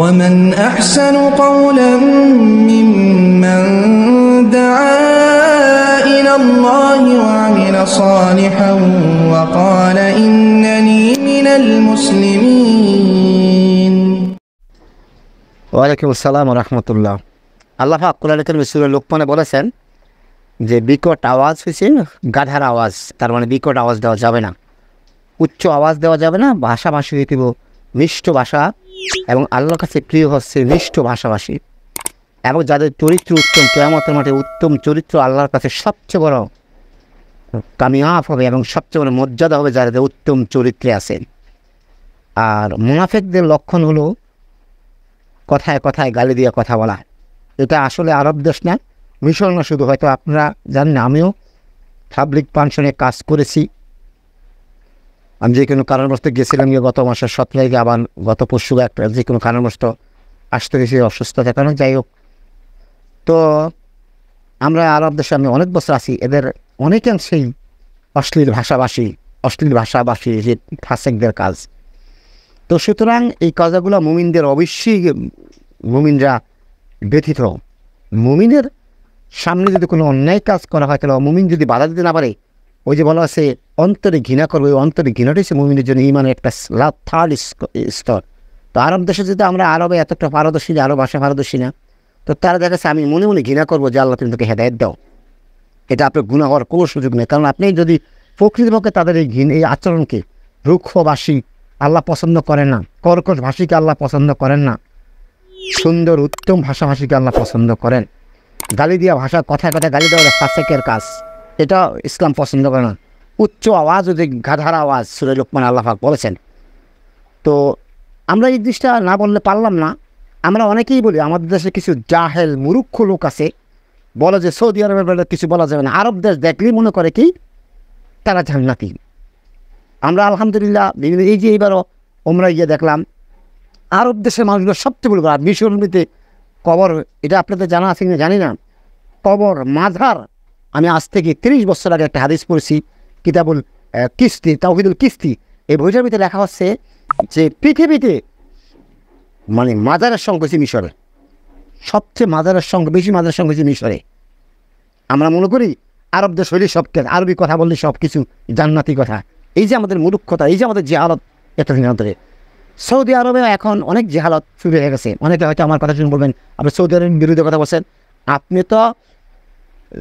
ومن أحسن قولا ممن دعا إلى الله وعمل صالحا وقال إنني من المسلمين. ওয়ালাইকুম আসসালাম ওয়া রাহমাতুল্লাহ। আল্লাহ পাক কোরআনে কারিমে সূরা লোকমানে বলেছেন যে বিকট আওয়াজ হচ্ছে গাধার আওয়াজ, তার মানে বিকট আওয়াজ দেওয়া যাবে না, উচ্চ আওয়াজ দেওয়া যাবে না। ভাষাভাষী হইতে মিষ্ট ভাষা এবং আল্লাহর কাছে প্রিয় হচ্ছে মিষ্ট ভাষাভাষী এবং যাদের চরিত্র উত্তম, কিয়ামতের মাঠে উত্তম চরিত্র আল্লাহর কাছে সবচেয়ে বড় কামিয়াব হবে এবং সবচেয়ে বড় মর্যাদা হবে যাদের উত্তম চরিত্রে আছেন। আর মুনাফিকদের লক্ষণ হলো কথায় কথায় গালি দিয়ে কথা বলা। এটা আসলে আরব দেশ না, মিশর না শুধু, হয়তো আপনারা জানেন, আমিও পাবলিক ফাংশনে কাজ করেছি। আমি যে কোনো কারণবশত গেছিলাম গত মাসের 17 তারিখে, আবার গত পরশু একটা যে কোনো কারণবশত আসতে গেছি অসুস্থতার কারণে, যাই হোক। তো আমরা আরব দেশে আমি অনেক বছর আছি, এদের অনেকাংশেই অশ্লীল ভাষাভাষী যে ফাসেকদের কাজ। তো সুতরাং এই কাজগুলো মুমিনদের অবশ্যই, মুমিনরা ব্যথিত। মুমিনের সামনে যদি কোনো অন্যায় কাজ করা হয় তাহলে মুমিন যদি বাধা দিতে না পারে, ওই যে বলা আছে অন্তরে ঘৃণা করবে, ওই অন্তরে ঘৃণাটাই হচ্ছে মুমিনের জন্য ইমানের একটা থার্ড স্তর। তো আরব দেশে যদি আমরা আরবে এতটা পারদর্শী, আরব ভাষা পারদর্শী না, তো তারা দেখাচ্ছে আমি মনে মনে ঘৃণা করবো যে আল্লাহ তুমি তোকে হেদায়েত দাও। এটা আপনার গুনাহ হওয়ার কোনো সুযোগ নেই, কারণ আপনি যদি প্রকৃতপক্ষে তাদের এই আচরণকে, রুক্ষভাষী আল্লাহ পছন্দ করেন না, কর্কশ ভাষীকে আল্লাহ পছন্দ করেন না, সুন্দর উত্তম ভাষাভাষীকে আল্লাহ পছন্দ করেন। গালি দিয়া ভাষা, কথায় কথায় গালি দেওয়া ফাসেকের কাজ, এটা ইসলাম পছন্দ করে না। উচ্চ আওয়াজ, যে গাধার আওয়াজ সূরা লোকমান আল্লাহ পাক বলেছেন। তো আমরা এই জিনিসটা না বললে পারলাম না। আমরা অনেকেই বলি, আমাদের দেশে কিছু জাহেল মূর্খ লোক আছে, বলে যে সৌদি আরবের বেলা কিছু বলা যাবে না, আরব দেশ দেখলেই মনে করে কি তারা জান্নাতি। আমরা আলহামদুলিল্লাহ এই যে এইবারও আমরা গিয়ে দেখলাম আরব দেশের মানুষগুলো সবচেয়ে বড় বিশ্বনবীতে কবর, এটা আপনাদের জানা আছে কিনা জানি না, কবর মাজার। আমি আজ থেকে 30 বছর আগে একটা হাদিস পড়েছি, কিতাবুল কিস্তি, তাওহীদুল কিস্তি, এই বইটার ভিতরে লেখা হচ্ছে যে পৃথিবীতে মানে মাজারের সংখ্যা হচ্ছে মিশরে, সবচেয়ে মাজারের সংখ্যা বেশি, মাজারের সংখ্যা হচ্ছে মিশরে। আমরা মনে করি আরব দেশ হইলে সব, আরবি কথা বললে সব কিছু জান্নাতি কথা। এই যে আমাদের মূর্খতা, এই যে আমাদের জেহালত এতদিন ধরে। সৌদি আরবে এখন অনেক জেহালত শুরু হয়ে গেছে। অনেকে হয়তো আমার কথা শুনে বলবেন আপনি সৌদি আরবের বিরুদ্ধে কথা বলছেন। আপনি তো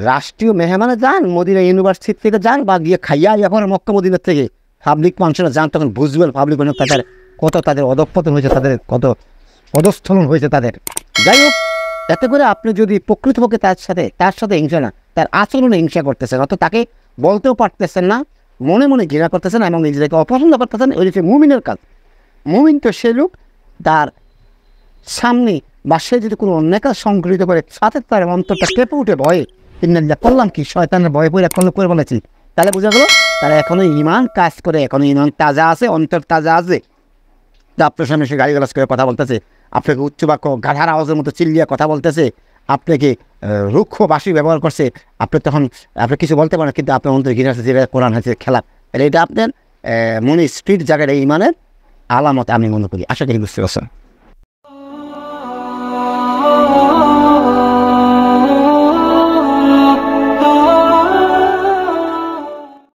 রাষ্ট্রীয় মেহমানে যান, মদিনা ইউনিভার্সিটি থেকে যান, বা গিয়ে খাইয়া এখন মক্কা মদিনার থেকে পাবলিক ফাংশনে যান, তখন বুঝবেন পাবলিক তাদের কত তাদের অধঃপতন হয়েছে, তাদের কত পদস্খলন হয়েছে তাদের। যাই হোক, এতে করে আপনি যদি প্রকৃতপক্ষে তার সাথে হিংসা না, তার আচরণে হিংসা করতেছেন, অত তাকে বলতেও পারতেছেন না, মনে মনে ঘৃণা করতেছেন এবং নিজেকে অপছন্দ করতেছেন, ওই হচ্ছে মুমিনের কাজ। মুমিন তো সে লোক, তার সামনে বা সে যদি কোনো অন্যায় কাজ সংঘটিত করে, সাথে তার অন্তরটা কেঁপে উঠে ভয়ে, ইন্নাল্লাহ করলাম কি, শয়তানের ভয়ে পড়ে করে বলেছি, তাহলে বোঝা গেল তারা এখনো ইমান কাজ করে, এখনো ইমান তাজা আছে, অন্তর তাজা আছে। তা আপনার সামনে সে গালিগালাজ করে কথা বলতেছে, আপনাকে উচ্চ বাক্য গাধার আওয়াজের মতো চিল্লিয়া কথা বলতেছে, আপনাকে রুক্ষ ভাষী ব্যবহার করছে, আপনি তখন আপনি কিছু বলতে পারেন, কিন্তু আপনার অন্তরে ঘৃণা আছে, যেটা কোরআন হচ্ছে খেলা। এটা আপনার মনে স্পিড জায়গাটা ইমানের আলামত আমি মনে করি। আশা করি বুঝতে পারছেন।